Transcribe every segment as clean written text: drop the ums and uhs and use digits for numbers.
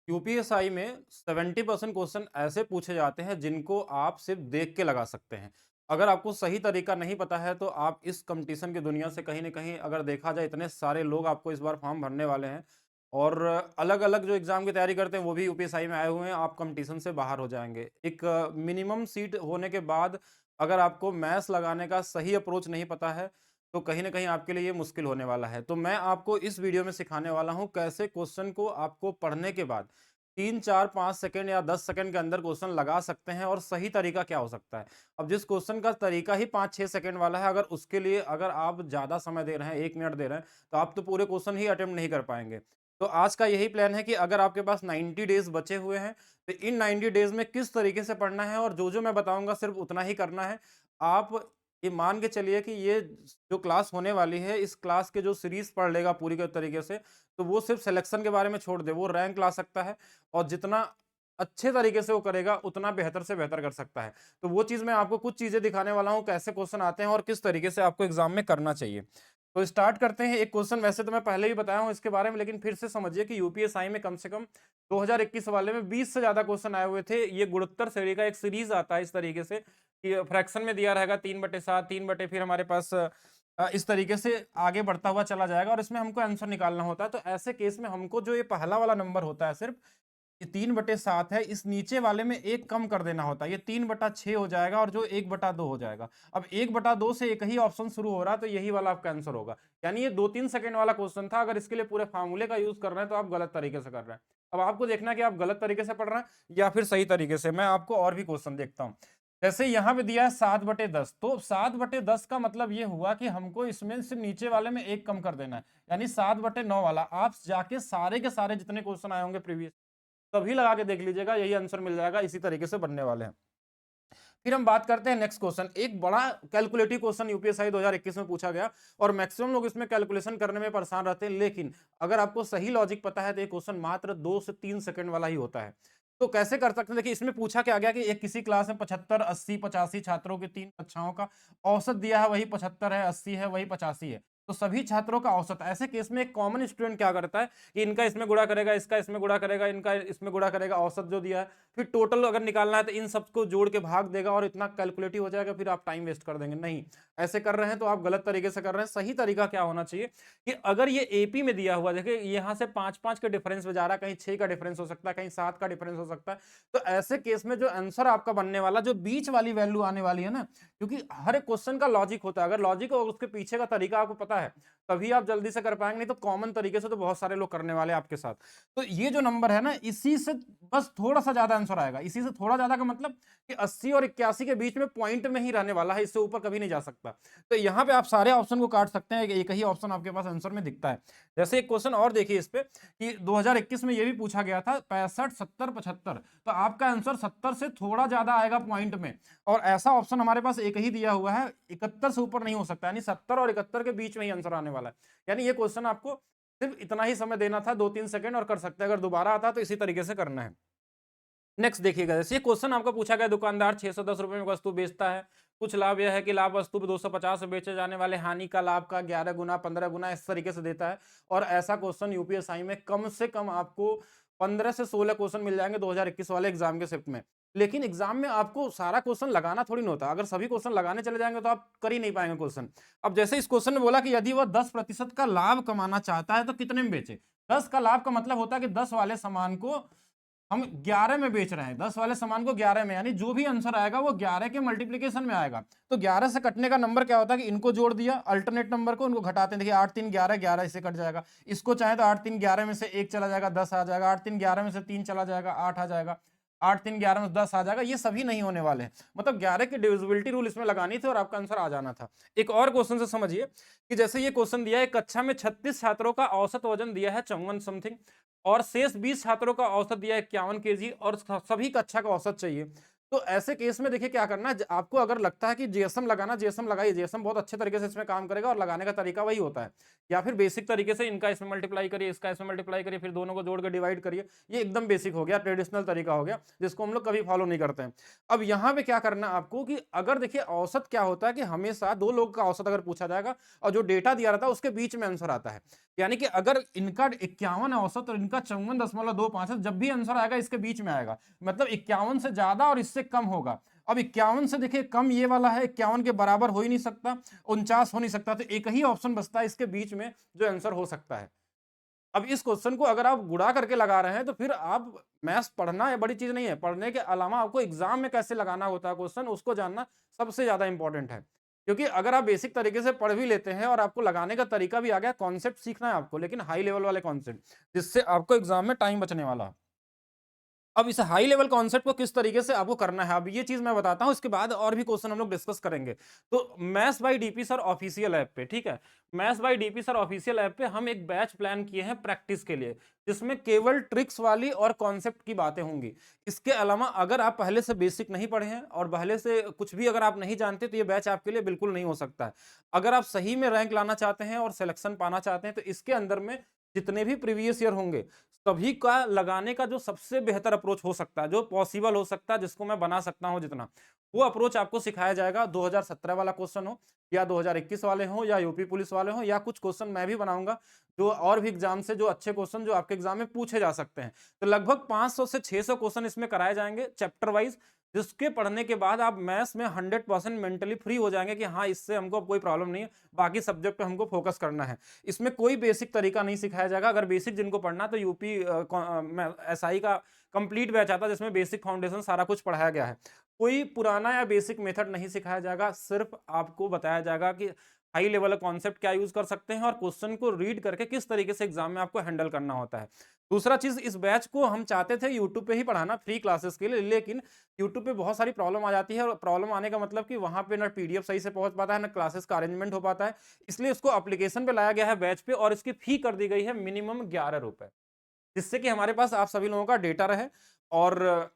UPSI में 70% question ऐसे पूछे जाते हैं जिनको आप सिर्फ देख के लगा सकते हैं। अगर आपको सही तरीका नहीं पता है तो आप इस कॉम्पिटिशन की दुनिया से कहीं न कहीं अगर देखा जाए इतने सारे लोग आपको इस बार फॉर्म भरने वाले हैं और अलग-अलग जो एग्ज़ाम की तैयारी करते हैं वो भी यूपीएसआई में आए हुए हैं, आप कॉम्पिटिशन से बाहर हो जाएँगे। एक मिनिमम सीट होने के बाद अगर आपको मैथ्स लगाने का सही अप्रोच नहीं पता है, तो कहीं न कहीं आपके लिए ये मुश्किल होने वाला है। तो मैं आपको इस वीडियो में सिखाने वाला हूँ कैसे क्वेश्चन को आपको पढ़ने के बाद 3, 4, 5 सेकंड या 10 सेकंड के अंदर क्वेश्चन लगा सकते हैं और सही तरीका क्या हो सकता है। अब जिस क्वेश्चन का तरीका ही 5-6 सेकंड वाला है, अगर उसके लिए अगर आप ज़्यादा समय दे रहे हैं, 1 मिनट दे रहे हैं, तो आप तो पूरे क्वेश्चन ही अटेम्प्ट नहीं कर पाएँगे। तो आज का यही प्लान है कि अगर आपके पास 90 डेज़ बचे हुए हैं, तो इन 90 डेज़ में किस तरीके से पढ़ना है और जो-जो मैं बताऊँगा सिर्फ़ उतना ही करना है। आप ये मान के चलिए कि ये जो क्लास होने वाली है, इस क्लास के जो सीरीज़ पढ़ लेगा पूरी के तरीके से, तो वो सिर्फ़ सिलेक्शन के बारे में छोड़ दे, वो रैंक ला सकता है और जितना अच्छे तरीके से वो करेगा, उतना बेहतर से बेहतर कर सकता है। तो वो चीज़ मैं आपको कुछ चीज़ें दिखाने वाला हूँ, कैसे क्वेश्चन आते हैं और किस तरीके से आपको एग्ज़ाम में करना चाहिए। तो स्टार्ट करते हैं। एक क्वेश्चन वैसे तो मैं पहले भी बताया हूँ इसके बारे में, लेकिन फिर से समझिए कि यूपीएसआई में कम से कम 2021 वाले में 20 से ज़्यादा क्वेश्चन आए हुए थे। ये गुणोत्तर श्रेणी का एक सीरीज़ आता है इस तरीके से कि फ्रैक्शन में दिया रहेगा 3/7, 3 बटे फिर हमारे पास इस तरीके से आगे बढ़ता हुआ चला जाएगा और इसमें हमको आंसर निकालना होता है। तो ऐसे केस में हमको जो ये पहला वाला नंबर होता है सिर्फ़ ये 3/7 है, इस नीचे वाले में 1 कम कर देना होता है। ये 3/6 हो जाएगा और जो 1/2 हो जाएगा। अब 1/2 से एक ही ऑप्शन शुरू हो रहा है, तो यही वाला आपका आंसर होगा। यानी ये 2-3 सेकंड वाला क्वेश्चन था, अगर इसके लिए पूरे फ़ॉर्मूले का यूज़ कर रहे हैं, तो आप गलत तरीके से कर रहे हैं। अब आपको देखना है कि आप गलत तरीके से पढ़ रहे हैं या फिर सही तरीके से। मैं आपको और भी क्वेश्चन देखता हूँ। जैसे यहाँ पे दिया है 7/10, तो 7/10 का मतलब ये हुआ कि हमको इसमें से नीचे वाले में 1 कम कर देना है, यानी 7/9 वाला। आप जाके सारे के सारे जितने क्वेश्चन आए होंगे प्रीवियस कभी लगा के देख लीजिएगा, यही आंसर मिल जाएगा, इसी तरीके से बनने वाले हैं। फिर हम बात करते हैं नेक्स्ट क्वेश्चन। एक बड़ा कैलकुलेटिव क्वेश्चन यूपीएसआई 2021 में पूछा गया और मैक्सिमम लोग इसमें कैलकुलेशन करने में परेशान रहते हैं, लेकिन अगर आपको सही लॉजिक पता है तो ये क्वेश्चन मात्र 2 से 3 सेकंड वाला ही होता है। तो कैसे कर सकते हैं? देखिए, इसमें पूछा क्या गया कि एक किसी क्लास में 75, 80, 85 छात्रों की 3 कक्षाओं का औसत दिया है, वही 75 है, 80 है, वही 85 है। तो सभी छात्रों का औसत, ऐसे केस में एक कॉमन स्टूडेंट क्या करता है कि इनका इसमें गुणा करेगा, इसका इसमें गुणा करेगा, इनका इसमें गुणा करेगा, औसत जो दिया है, फिर टोटल अगर निकालना है तो इन सबको जोड़ के भाग देगा और इतना कैलकुलेटिव हो जाएगा, फिर आप टाइम वेस्ट कर देंगे। नहीं, ऐसे कर रहे हैं तो आप गलत तरीके से कर रहे हैं। सही तरीका क्या होना चाहिए कि अगर ये एपी में दिया हुआ, देखिए यहाँ से 5-5 के डिफरेंस में जा रहा है, कहीं 6 का डिफरेंस हो सकता है, कहीं 7 का डिफरेंस हो सकता है। तो ऐसे केस में जो आंसर आपका बनने वाला, जो बीच वाली वैल्यू आने वाली है ना, क्योंकि हर एक क्वेश्चन का लॉजिक होता है। अगर लॉजिक और उसके पीछे का तरीका आपको पता है, तभी आप जल्दी से कर पाएंगे, नहीं तो कॉमन तरीके से तो बहुत सारे लोग करने वाले हैं आपके साथ। तो ये जो नंबर है ना, इसी से बस थोड़ा-सा ज़्यादा आंसर आएगा। इसी से थोड़ा ज़्यादा का मतलब कि 80 और 81 के बीच में पॉइंट में ही रहने वाला है, इससे ऊपर कभी नहीं जा सकता। तो यहाँ पे आप सारे ऑप्शन को काट सकते हैं, एक ही ऑप्शन आपके पास आंसर में दिखता है। जैसे एक क्वेश्चन और देखिए इस पे कि 2021 में ये भी पूछा गया था 65, 70, 75, तो आपका आंसर 70 से थोड़ा ज़्यादा आएगा पॉइंट में और ऐसा ऑप्शन हमारे पास एक ही दिया हुआ है, 71 से ऊपर नहीं हो सकता, यानी 70 और 71 के बीच में ही आंसर आने वाला है। यानी ये क्वेश्चन आपको सिर्फ इतना ही समय देना था, 2-3 सेकंड, और कर सकते हैं। अगर दोबारा आता है तो इसी तरीके से करना है। नेक्स्ट देखिएगा, जैसे ये क्वेश्चन आपका पूछा गया, दुकानदार 610 रुपए में वस्तु बेचता है। कुछ लाभ यह है कि लाभ वस्तु पे 250 में बेचे जाने वाले हानि का लाभ का 11 गुना, 15 गुना, इस तरीके से देता है। और ऐसा क्वेश्चन यूपीएसआई में कम से कम आपको 15 से 16 क्वेश्चन मिल जाएंगे 2021 वाले एग्जाम के शिफ्ट में। लेकिन एग्जाम में आपको सारा क्वेश्चन लगाना थोड़ी ना होता। अगर सभी क्वेश्चन लगाने चले जाएंगे तो आप कर ही नहीं पाएंगे क्वेश्चन। अब जैसे इस क्वेश्चन में बोला कि यदि वह 10% का लाभ कमाना चाहता है तो कितने में बेचे। 10 का लाभ का मतलब होता है कि 10 वाले सामान को हम 11 में बेच रहे हैं, 10 वाले सामान को 11 में, यानी जो भी आंसर आएगा वो 11 के मल्टीप्लिकेशन में आएगा। तो 11 से कटने का नंबर क्या होता है कि इनको जोड़ दिया, अल्टरनेट नंबर को उनको घटाते हैं। देखिए 8 3 11, 11 इससे कट जाएगा। इसको चाहे तो 8 3 11 में से 1 चला जाएगा, 10 आ जाएगा। 8 3 11 में से 3 चला जाएगा, 8 आ जाएगा। 8 3 11 में से 10 आ जाएगा। ये सभी नहीं होने वाले हैं। मतलब 11 की डिविजिबिलिटी रूल इसमें लगानी थी और आपका आंसर आ जाना था। एक और क्वेश्चन से समझिए कि जैसे ये क्वेश्चन दिया है, कक्षा में 36 छात्रों का औसत वजन दिया है 54 समथिंग और शेष 20 छात्रों का औसत दिया है 51 केजी और सभी कक्षा का औसत चाहिए। तो ऐसे केस में देखिए क्या करना है, आपको अगर लगता है कि जीएसएम लगाना, जीएसएम लगाइए, जीएसएम बहुत अच्छे तरीके से इसमें काम करेगा और लगाने का तरीका वही होता है। या फिर बेसिक तरीके से इनका इसमें मल्टीप्लाई करिए, इसका इसमें मल्टीप्लाई करिए, फिर दोनों को जोड़ के डिवाइड करिए। ये एकदम बेसिक हो गया, ट्रेडिशनल तरीका हो गया, जिसको हम लोग कभी फॉलो नहीं करते हैं। अब यहाँ पे क्या करना है आपको कि अगर देखिए औसत क्या होता है कि हमेशा 2 लोग का औसत अगर पूछा जाएगा और जो डेटा दिया रहता है उसके बीच में आंसर आता है। यानी कि अगर इनका 51 है औसत और इनका 54.25 है, जब भी आंसर आएगा इसके बीच में आएगा। मतलब 51 से ज्यादा और इससे कम होगा। अब 51 से देखिए कम ये वाला है, 51 के बराबर हो ही नहीं सकता, 49 हो नहीं सकता, तो एक ही ऑप्शन बचता है इसके बीच में जो आंसर हो सकता है। अब इस क्वेश्चन को अगर आप गुणा करके लगा रहे हैं तो फिर आप मैथ्स पढ़ना ये बड़ी चीज नहीं है, पढ़ने के अलावा आपको एग्जाम में कैसे लगाना होता है क्वेश्चन उसको जानना सबसे ज्यादा इंपॉर्टेंट है। क्योंकि अगर आप बेसिक तरीके से पढ़ भी लेते हैं और आपको लगाने का तरीका भी आ गया, कॉन्सेप्ट सीखना है आपको, लेकिन हाई लेवल वाले कॉन्सेप्ट जिससे आपको एग्जाम में टाइम बचने वाला है। अब इस हाई लेवल कॉन्सेप्ट को किस तरीके से आपको करना है, अब ये चीज मैं बताता हूं, इसके बाद और भी क्वेश्चन हम लोग डिस्कस करेंगे। तो maths by DP sir official app पे, ठीक है, maths by DP sir official app पे हम एक बैच प्लान किए हैं प्रैक्टिस के लिए, जिसमें केवल ट्रिक्स वाली और कॉन्सेप्ट की बातें होंगी। इसके अलावा अगर आप पहले से बेसिक नहीं पढ़े हैं और पहले से कुछ भी अगर आप नहीं जानते तो ये बैच आपके लिए बिल्कुल नहीं हो सकता है। अगर आप सही में रैंक लाना चाहते हैं और सिलेक्शन पाना चाहते हैं तो इसके अंदर में जितने भी प्रीवियस ईयर होंगे सभी का लगाने का जो सबसे बेहतर अप्रोच हो सकता है, जो पॉसिबल हो सकता है, जिसको मैं बना सकता हूं जितना, वो अप्रोच आपको सिखाया जाएगा। 2017 वाला क्वेश्चन हो या 2021 वाले हो या यूपी पुलिस वाले हो या कुछ क्वेश्चन मैं भी बनाऊंगा जो और भी एग्जाम से जो अच्छे क्वेश्चन जो आपके एग्जाम में पूछे जा सकते हैं। तो लगभग 500 से 600 क्वेश्चन इसमें कराए जाएंगे चैप्टर वाइज, जिसके पढ़ने के बाद आप मैथ्स में 100% मेंटली फ्री हो जाएंगे कि हाँ इससे हमको अब कोई प्रॉब्लम नहीं है, बाकी सब्जेक्ट पे हमको फोकस करना है। इसमें कोई बेसिक तरीका नहीं सिखाया जाएगा। अगर बेसिक जिनको पढ़ना तो यूपी एसआई का कंप्लीट बैच आता है जिसमें बेसिक फाउंडेशन सारा कुछ पढ़ाया गया है। कोई पुराना या बेसिक मेथड नहीं सिखाया जाएगा, सिर्फ आपको बताया जाएगा कि हाई लेवल कॉन्सेप्ट क्या यूज कर सकते हैं और क्वेश्चन को रीड करके किस तरीके से एग्जाम में आपको हैंडल करना होता है। दूसरा चीज, इस बैच को हम चाहते थे यूट्यूब पे ही पढ़ाना फ्री क्लासेस के लिए, लेकिन यूट्यूब पे बहुत सारी प्रॉब्लम आ जाती है और प्रॉब्लम आने का मतलब कि वहां पे ना पीडीएफ सही से पहुंच पाता है ना क्लासेस का अरेंजमेंट हो पाता है। इसलिए इसको एप्लीकेशन पे लाया गया है बैच पे और इसकी फी कर दी गई है मिनिमम 11 रुपए, जिससे कि हमारे पास आप सभी लोगों का डेटा रहे और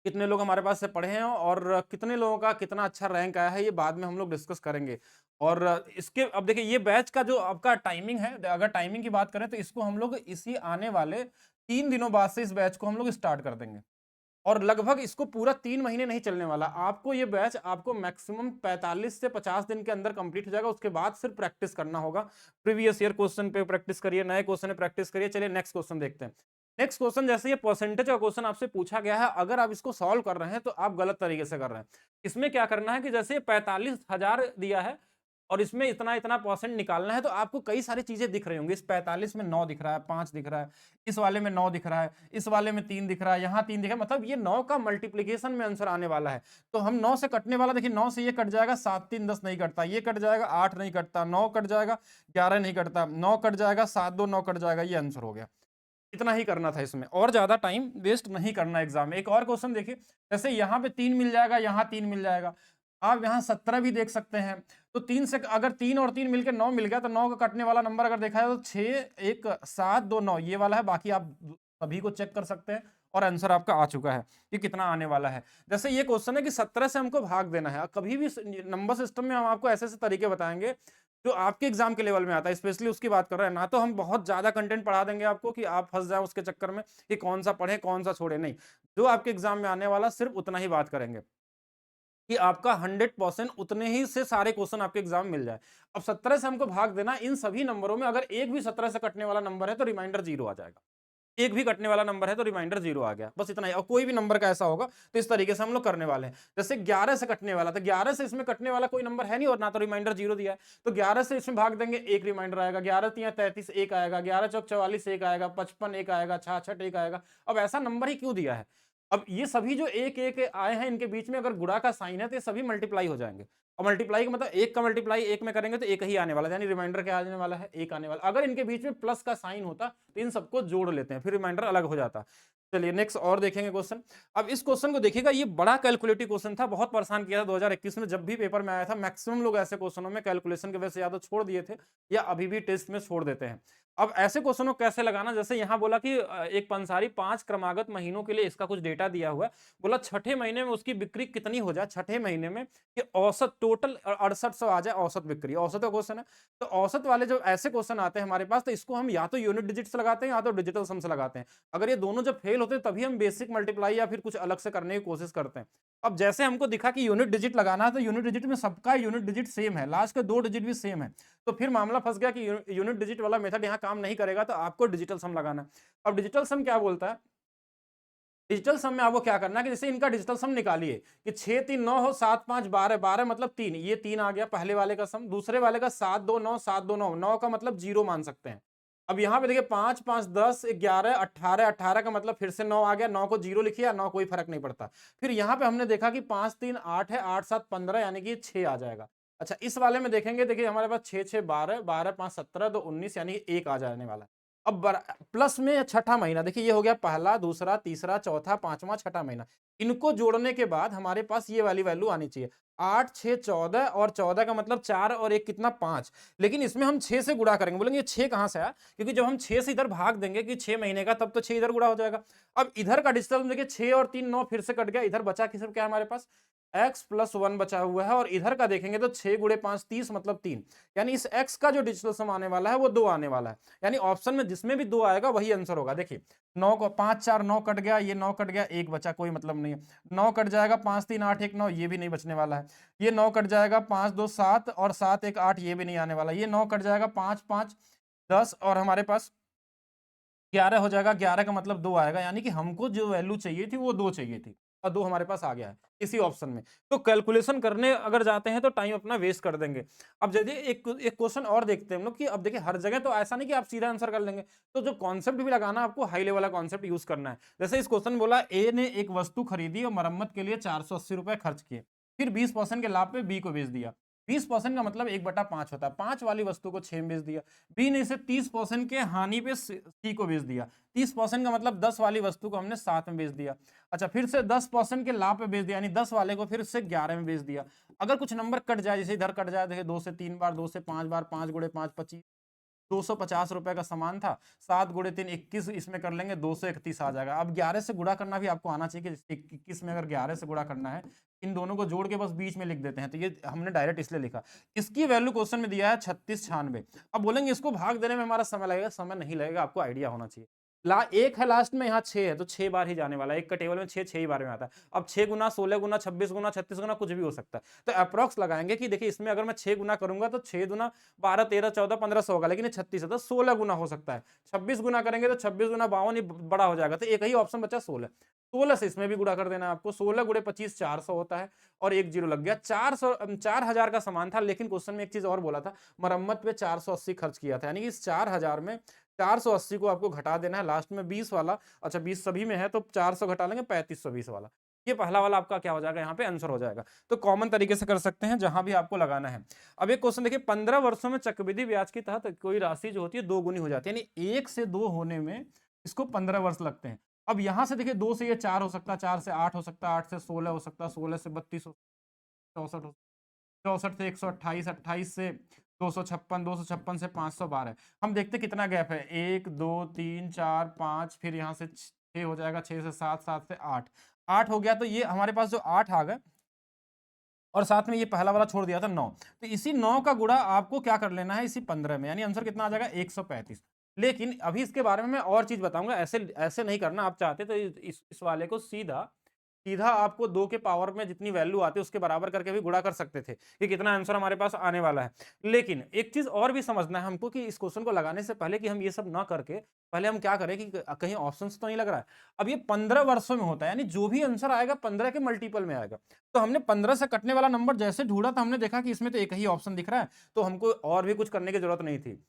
कितने लोग हमारे पास से पढ़े हैं और कितने लोगों का कितना अच्छा रैंक आया है ये बाद में हम लोग डिस्कस करेंगे। और इसके अब देखिए ये बैच का जो आपका टाइमिंग है, अगर टाइमिंग की बात करें तो इसको हम लोग इसी आने वाले 3 दिनों बाद से इस बैच को हम लोग स्टार्ट कर देंगे और लगभग इसको पूरा 3 महीने नहीं चलने वाला। आपको ये बैच आपको मैक्सिमम 45 से 50 दिन के अंदर कंप्लीट हो जाएगा। उसके बाद सिर्फ प्रैक्टिस करना होगा, प्रीवियस ईयर क्वेश्चन पे प्रैक्टिस करिए, नए क्वेश्चन पे प्रैक्टिस करिए। चलिए नेक्स्ट क्वेश्चन देखते हैं। नेक्स्ट क्वेश्चन, जैसे ये परसेंटेज का क्वेश्चन आपसे पूछा गया है, अगर आप इसको सॉल्व कर रहे हैं तो आप गलत तरीके से कर रहे हैं। इसमें क्या करना है कि जैसे 45,000 दिया है और इसमें इतना इतना परसेंट निकालना है, तो आपको कई सारी चीजें दिख रही होंगी। इस 45 में 9 दिख रहा है, 5 दिख रहा है, इस वाले में 9 दिख रहा है, इस वाले में 3 दिख रहा है, यहाँ 3 दिख रहा है, मतलब ये 9 का मल्टीप्लीकेशन में आंसर आने वाला है। तो हम 9 से कटने वाला, देखिए 9 से ये कट जाएगा, 7 3 10 नहीं कटता, ये कट जाएगा, 8 नहीं कटता, 9 कट जाएगा, 11 नहीं कटता, 9 कट जाएगा, 7 2 9 कट जाएगा, ये आंसर हो गया। इतना ही करना था इसमें, और ज्यादा टाइम वेस्ट नहीं करना एग्जाम में। एक और क्वेश्चन देखिए, जैसे यहाँ पे 3 मिल जाएगा, यहाँ 3 मिल जाएगा, आप यहाँ 17 भी देख सकते हैं। तो 3 से अगर 3 और 3 मिलकर 9 मिल गया तो 9 का कटने वाला नंबर अगर देखा जाए तो 6 1 7 2 9 ये वाला है। बाकी आप सभी को चेक कर सकते हैं और आंसर आपका आ चुका है कि कितना आने वाला है। जैसे ये क्वेश्चन है कि 17 से हमको भाग देना है। कभी भी नंबर सिस्टम में हम आपको ऐसे ऐसे तरीके बताएंगे जो आपके एग्जाम के लेवल में आता है, स्पेशली उसकी बात कर रहे हैं ना। तो हम बहुत ज्यादा कंटेंट पढ़ा देंगे आपको कि आप फंस जाए उसके चक्कर में कि कौन सा पढ़े कौन सा छोड़े, नहीं। जो आपके एग्जाम में आने वाला सिर्फ उतना ही बात करेंगे कि आपका 100% उतने ही से सारे क्वेश्चन आपके एग्जाम में मिल जाए। अब 17 से हमको भाग देना, इन सभी नंबरों में अगर एक भी 17 से कटने वाला नंबर है तो रिमाइंडर 0 आ जाएगा। एक भी कटने वाला नंबर है तो रिमाइंडर 0 आ गया, बस इतना ही। और कोई भी नंबर का ऐसा होगा तो इस तरीके से हम लोग करने वाले हैं। जैसे 11 से कटने वाला, तो 11 से इसमें कटने वाला कोई नंबर है नहीं और ना तो रिमाइंडर 0 दिया है, तो 11 से इसमें भाग देंगे, एक रिमाइंडर आएगा, 11 3 33 एक आएगा, 11 चौक 44 एक आएगा, 55 एक आएगा, 66 एक आएगा। अब ऐसा नंबर ही क्यों दिया है? अब ये सभी जो एक एक आए हैं इनके बीच में अगर गुणा का साइन है तो ये सभी मल्टीप्लाई हो जाएंगे। और मल्टीप्लाई का मतलब एक का मल्टीप्लाई एक में करेंगे तो एक ही आने वाला है, यानी रिमाइंडर क्या आने वाला है, एक आने वाला। अगर इनके बीच में प्लस का साइन होता तो इन सबको जोड़ लेते हैं, फिर रिमाइंडर अलग हो जाता। चलिए नेक्स्ट और देखेंगे क्वेश्चन। अब इस क्वेश्चन को देखिएगा, ये बड़ा कैलकुलेटिव क्वेश्चन था, बहुत परेशान किया था 2021 में जब भी पेपर में आया था। मैक्सिमम लोग ऐसे क्वेश्चनों में कैलकुलेशन की वजह से या तो छोड़ दिए थे या अभी भी टेस्ट में छोड़ देते हैं। अब ऐसे क्वेश्चनों को कैसे लगाना, जैसे यहाँ बोला कि एक पंसारी 5 क्रमागत महीनों के लिए इसका कुछ डेटा दिया हुआ है। बोला छठे महीने में उसकी बिक्री कितनी हो जाए, छठे महीने में कि औसत टोटल 6800 आ जाए औसत बिक्री, औसत का क्वेश्चन है। तो औसत वाले जब ऐसे क्वेश्चन आते हैं हमारे पास, तो इसको हम या तो यूनिट डिजिट से लगाते हैं या तो डिजिटल सम से लगाते हैं। अगर ये दोनों जब फेल होते हैं तभी हम बेसिक मल्टीप्लाई या फिर कुछ अलग से करने की कोशिश करते हैं। अब जैसे हमको दिखा कि यूनिट डिजिट लगाना है, तो यूनिट डिजिट में सबका यूनिट डिजिट सेम है, लास्ट के 2 डिजिट भी सेम है। तो फिर मामला फंस गया कि यूनिट डिजिट वाला मेथड यहाँ काम नहीं करेगा, तो आपको डिजिटल सम लगाना है। अब डिजिटल सम क्या बोलता है, डिजिटल सम में आपको क्या करना है कि जैसे इनका डिजिटल सम निकालिए कि 6 3 9 हो, 7 5 12, 12 मतलब 3, ये 3 आ गया पहले वाले का सम। दूसरे वाले का 7 2 9, 7 2 9, 9 का मतलब 0 मान सकते हैं। अब यहाँ पे देखिए 5 5 10 11 18, 18 का मतलब फिर से 9 आ गया, 9 को 0 लिखिए या 9 कोई फर्क नहीं पड़ता। फिर यहाँ पे हमने देखा कि 5 3 8 है, 8 7 15 यानी कि 6 आ जाएगा। अच्छा इस वाले में देखेंगे, देखिए हमारे पास 6 6 12, 12 5 17, 2 19 यानी कि 1 आ जाने वाला है। अब प्लस में छठा महीना, देखिए ये हो गया पहला, दूसरा, तीसरा, चौथा, पांचवा, छठा महीना। इनको जोड़ने के बाद हमारे पास ये वाली वैल्यू आनी चाहिए। 8 6 14, और 14 का मतलब 4 और 1 कितना 5। लेकिन इसमें हम 6 से गुणा करेंगे। बोलेंगे ये 6 कहां से आया, क्योंकि जब हम 6 से इधर भाग देंगे कि 6 महीने का, तब तो 6 इधर गुणा हो जाएगा। अब इधर का डिजिटल में देखिए 6 और 3 9 फिर से कट गया, इधर बचा किस क्या है हमारे पास x प्लस 1 बचा हुआ है। और इधर का देखेंगे तो 6 गुणे 5 30 मतलब 3, यानी इस x का जो डिजिटल सम आने वाला है वो 2 आने वाला है। यानी ऑप्शन में जिसमें भी 2 आएगा वही आंसर होगा। देखिए 9 को 5 4 9 कट गया, ये 9 कट गया, 1 बचा, कोई मतलब नहीं है। 9 कट जाएगा, 5 3 8 1 9, ये भी नहीं बचने वाला है। ये 9 कट जाएगा, 5 2 7 और 7 1 8, ये भी नहीं आने वाला। ये 9 कट जाएगा, 5 5 10 और हमारे पास 11 हो जाएगा, 11 का मतलब 2 आएगा। यानी कि हमको जो वैल्यू चाहिए थी वो 2 चाहिए थी, और 2 हमारे पास आ गया है इसी ऑप्शन में। तो कैलकुलेशन करने अगर जाते हैं तो टाइम अपना वेस्ट कर देंगे। अब यदि एक एक क्वेश्चन और देखते हैं हम लोग कि अब देखिए हर जगह तो ऐसा नहीं कि आप सीधा आंसर कर लेंगे, तो जो कॉन्सेप्ट भी लगाना आपको हाई लेवल का कॉन्सेप्ट यूज करना है। जैसे इस क्वेश्चन बोला ए ने एक वस्तु खरीदी और मरम्मत के लिए 480 रुपए खर्च किए, फिर 20% के लाभ पे बी को बेच दिया। 20% का मतलब 1/5 होता है, 5 वाली वस्तु को 6 में बेच दिया। बी ने इसे 30% के हानि पे सी को बेच दिया। 30% का मतलब 10 वाली वस्तु को हमने 7 में बेच दिया। अच्छा फिर से 10% के लाभ पे बेच दिया, यानी 10 वाले को फिर से 11 में बेच दिया। अगर कुछ नंबर कट जाए, जैसे इधर कट जाए, देखिए 2 से 3 बार, 2 से 5 बार, 5 गुणे 5 25, 250 रुपए का सामान था, 7 गुणे 3 21, इसमें कर लेंगे 231 आ जाएगा। अब 11 से गुणा करना भी आपको आना चाहिए कि 21 में अगर 11 से गुणा करना है, इन दोनों को जोड़ के बस बीच में लिख देते हैं। तो ये हमने डायरेक्ट इसलिए लिखा। इसकी वैल्यू क्वेश्चन में दिया है 3696। अब बोलेंगे इसको भाग देने में हमारा समय लगेगा, समय नहीं लगेगा, आपको आइडिया होना चाहिए। एक है लास्ट में, यहाँ 6 है, तो 6 बार ही जाने वाला है। एक का टेबल में 6 6 ही बार में आता है। अब 6 गुना 16 गुना 26 गुना 36 गुना कुछ भी हो सकता है। तो अप्रॉक्स लगाएंगे कि देखिए इसमें अगर मैं 6 गुना करूंगा तो 6 गुना 12 13 14 1500 होगा, लेकिन ये 36 है तो 16 गुना हो सकता है। 26 गुना करेंगे तो 26 गुना 52 ही बड़ा हो जाएगा, तो एक ही ऑप्शन बचा 16। 16 से इसमें भी गुणा कर देना है आपको। 16 गुणे 25 400 होता है, और एक जीरो लग गया। 4000 का सामान था, लेकिन क्वेश्चन में एक चीज और बोला था, मरम्मत पे 480 खर्च किया था, यानी कि इस 4000 में 480 को आपको घटा देना है लास्ट में 20 वाला। अच्छा 20 सभी में है तो 400 घटा लेंगे, 3520 वाला। ये पहला वाला आपका क्या हो जाएगा, यहाँ पे आंसर हो जाएगा। तो कॉमन तरीके से कर सकते हैं जहां भी आपको लगाना है। अब एक क्वेश्चन देखिए, 15 वर्षों में चक्रवृद्धि ब्याज के तहत कोई राशि जो होती है 2 गुनी हो जाती है, यानी 1 से 2 होने में इसको 15 वर्ष लगते हैं। अब यहां से देखिए 2 से ये 4 हो सकता है, 4 से 8 हो सकता है, 8 से 16 हो सकता है, 16 से 32 हो, 64 हो, 64 से 128, 28 से 256, 256 से 512। हम देखते कितना गैप है, 1 2 3 4 5, फिर यहाँ से 6 हो जाएगा, 6 से 7, 7 से 8, 8 हो गया। तो ये हमारे पास जो 8 आ गए, और साथ में ये पहला वाला छोड़ दिया था 9, तो इसी 9 का गुणा आपको क्या कर लेना है इसी 15 में, यानी आंसर कितना आ जाएगा 135। लेकिन अभी इसके बारे में मैं और चीज बताऊंगा, ऐसे ऐसे नहीं करना। आप चाहते तो इस वाले को सीधा सीधा आपको 2 के पावर में जितनी वैल्यू आती है उसके बराबर करके भी गुणा कर सकते थे कि कितना आंसर हमारे पास आने वाला है। लेकिन एक चीज और भी समझना है हमको कि इस क्वेश्चन को लगाने से पहले कि हम ये सब ना करके पहले हम क्या करें कि कहीं ऑप्शन तो नहीं लग रहा है। अब ये 15 वर्षों में होता है, यानी जो भी आंसर आएगा 15 के मल्टीपल में आएगा। तो हमने 15 से कटने वाला नंबर जैसे ढूंढा तो हमने देखा कि इसमें तो एक ही ऑप्शन दिख रहा है, तो हमको और भी कुछ करने की जरूरत नहीं थी।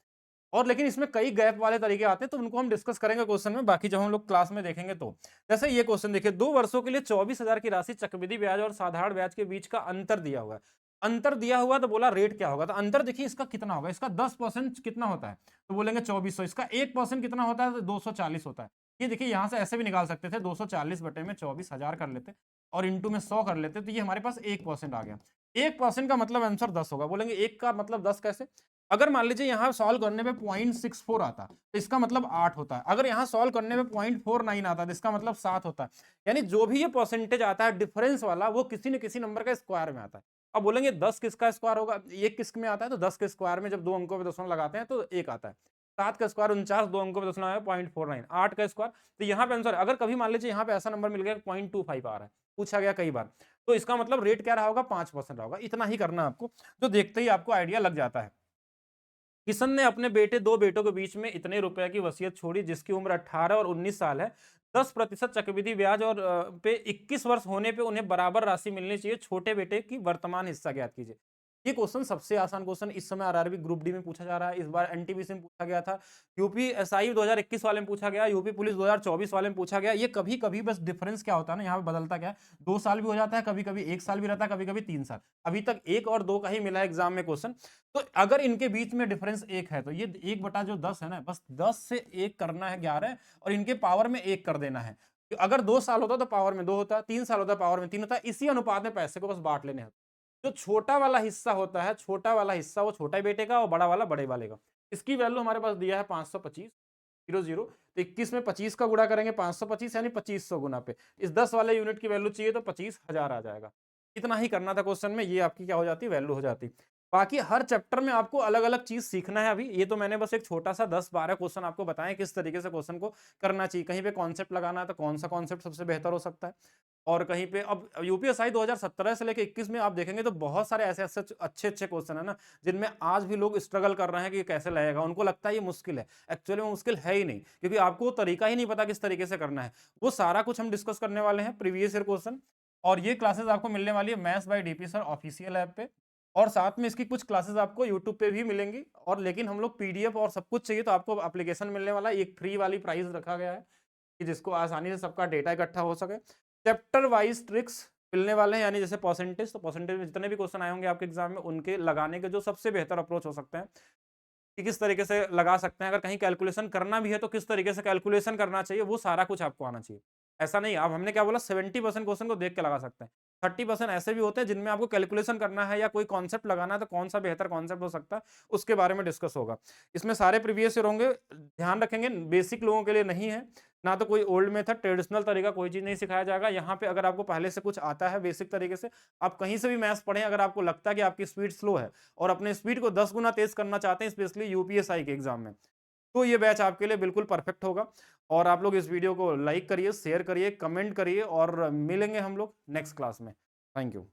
और लेकिन इसमें कई गैप वाले तरीके आते हैं, तो उनको हम डिस्कस करेंगे क्वेश्चन में, बाकी जब हम लोग क्लास में देखेंगे तो। जैसे ये क्वेश्चन देखिए, 2 वर्षों के लिए 24,000 की राशि चक्रवृद्धि ब्याज और साधारण ब्याज के बीच का अंतर दिया हुआ है। अंतर दिया हुआ तो बोला रेट क्या होगा, तो अंतर देखिए इसका कितना होगा, इसका 10% कितना होता है, तो बोलेंगे 2400। इसका 1% कितना होता है, तो 240 होता है। ये देखिए यहाँ से ऐसे भी निकाल सकते थे 240 बटे में 24,000 कर लेते और इंटू में 100 कर लेते तो ये हमारे पास 1% आ गया। 1% का मतलब आंसर 10 होगा। बोलेंगे 1 का मतलब 10 कैसे? अगर मान लीजिए यहाँ सॉल्व करने पे 0.64 आता तो इसका मतलब 8 होता है। अगर यहाँ सॉल्व करने पे 0.49 आता तो इसका मतलब 7 होता है। यानी जो भी ये परसेंटेज आता है डिफरेंस वाला वो किसी न किसी नंबर का स्क्वायर में आता है। अब बोलेंगे 10 किसका स्क्वायर होगा? 1 किस में आता है? तो 10 के स्क्वायर में जब 2 अंकों पे दशमलव लगाते हैं तो 1 आता है। 7 का स्क्वायर 49, 2 अंकों पे दशमलव लगाया 0.49, 8 का स्क्वायर तो यहाँ पे आंसर अगर कभी मान लीजिए यहाँ पे ऐसा नंबर मिल गया 0.25 आ रहा है, पूछा गया कई बार, तो इसका मतलब रेट क्या रहा होगा? 5% रहा होगा। इतना ही करना है आपको, जो देखते ही आपको आइडिया लग जाता है। किशन ने अपने दो बेटों के बीच में इतने रुपए की वसीयत छोड़ी जिसकी उम्र 18 और 19 साल है। 10% चक्रवृद्धि ब्याज और पे 21 वर्ष होने पे उन्हें बराबर राशि मिलनी चाहिए। छोटे बेटे की वर्तमान हिस्सा ज्ञात कीजिए। ये क्वेश्चन सबसे आसान क्वेश्चन इस समय आरआरबी ग्रुप डी में पूछा जा रहा है। इस बार एनटीपीसी में पूछा गया था, यूपीएसआई 2021 वाले में पूछा गया, यूपी पुलिस 2024 वाले में पूछा गया। ये कभी कभी बस डिफरेंस क्या होता है ना, यहाँ पे बदलता क्या है, 2 साल भी हो जाता है, कभी कभी 1 साल भी रहता है, कभी कभी 3 साल। अभी तक 1 और 2 का ही मिला है एग्जाम में क्वेश्चन। तो अगर इनके बीच में डिफरेंस 1 है तो ये 1 बटा जो 10 है ना, बस 10 से 1 करना है 11 और इनके पावर में 1 कर देना है। अगर 2 साल होता तो पावर में 2 होता, 3 साल होता पावर में 3 होता। इसी अनुपात में पैसे को बस बांट लेने हैं। जो छोटा वाला हिस्सा होता है, छोटा वाला हिस्सा वो छोटा बेटे का और बड़ा वाला बड़े वाले का। इसकी वैल्यू हमारे पास दिया है 525 00। तो 21 में 25 का गुणा करेंगे 525 यानी 2500 गुना पे। इस 10 वाले यूनिट की वैल्यू चाहिए तो 25,000 आ जाएगा। इतना ही करना था क्वेश्चन में, ये आपकी क्या हो जाती, वैल्यू हो जाती। बाकी हर चैप्टर में आपको अलग-अलग चीज सीखना है। अभी ये तो मैंने बस एक छोटा-सा 10-12 क्वेश्चन आपको बताएं किस तरीके से क्वेश्चन को करना चाहिए। कहीं पे कॉन्सेप्ट लगाना है तो कौन सा कॉन्सेप्ट सबसे बेहतर हो सकता है, और कहीं पे अब यूपीएसआई 2017 से लेके 21 में आप देखेंगे तो बहुत सारे ऐसे ऐसे अच्छे-अच्छे क्वेश्चन है ना, जिनमें आज भी लोग स्ट्रगल कर रहे हैं कि ये कैसे लगेगा। उनको लगता है ये मुश्किल है, एक्चुअली में मुश्किल है ही नहीं, क्योंकि आपको वो तरीका ही नहीं पता किस तरीके से करना है। वो सारा कुछ हम डिस्कस करने वाले हैं प्रीवियस ईयर क्वेश्चन। और ये क्लासेस आपको मिलने वाली है maths by DP sir official app पे, और साथ में इसकी कुछ क्लासेस आपको यूट्यूब पे भी मिलेंगी। और लेकिन हम लोग पीडीएफ और सब कुछ चाहिए तो आपको एप्लीकेशन मिलने वाला है। एक फ्री वाली प्राइस रखा गया है कि जिसको आसानी से सबका डेटा इकट्ठा हो सके। चैप्टर वाइज ट्रिक्स मिलने वाले हैं, यानी जैसे परसेंटेज, तो परसेंटेज में जितने भी क्वेश्चन आए होंगे आपके एग्जाम में उनके लगाने के जो सबसे बेहतर अप्रोच हो सकते हैं कि किस तरीके से लगा सकते हैं। अगर कहीं कैलकुलेशन करना भी है तो किस तरीके से कैलकुलेशन करना चाहिए, वो सारा कुछ आपको आना चाहिए। ऐसा नहीं, अब हमने क्या बोला 70% क्वेश्चन को देख के लगा सकते हैं। 30% ऐसे भी होते हैं जिनमें आपको कैलकुलेशन करना है या कोई कॉन्सेप्ट लगाना है तो कौन सा बेहतर कॉन्सेप्ट हो सकता है उसके बारे में डिस्कस होगा। इसमें सारे प्रीवियस ईयर होंगे, ध्यान रखेंगे बेसिक लोगों के लिए नहीं है, ना तो कोई ओल्ड मेथड ट्रेडिशनल तरीका कोई चीज नहीं सिखाया जाएगा। यहाँ पे अगर आपको पहले से कुछ आता है बेसिक तरीके से, आप कहीं से भी मैथ्स पढ़ें, अगर आपको लगता है कि आपकी स्पीड स्लो है और अपने स्पीड को 10 गुना तेज करना चाहते हैं स्पेशली यूपीएसआई के एग्जाम में, तो ये बैच आपके लिए बिल्कुल परफेक्ट होगा। और आप लोग इस वीडियो को लाइक करिए, शेयर करिए, कमेंट करिए, और मिलेंगे हम लोग नेक्स्ट क्लास में। Thank you.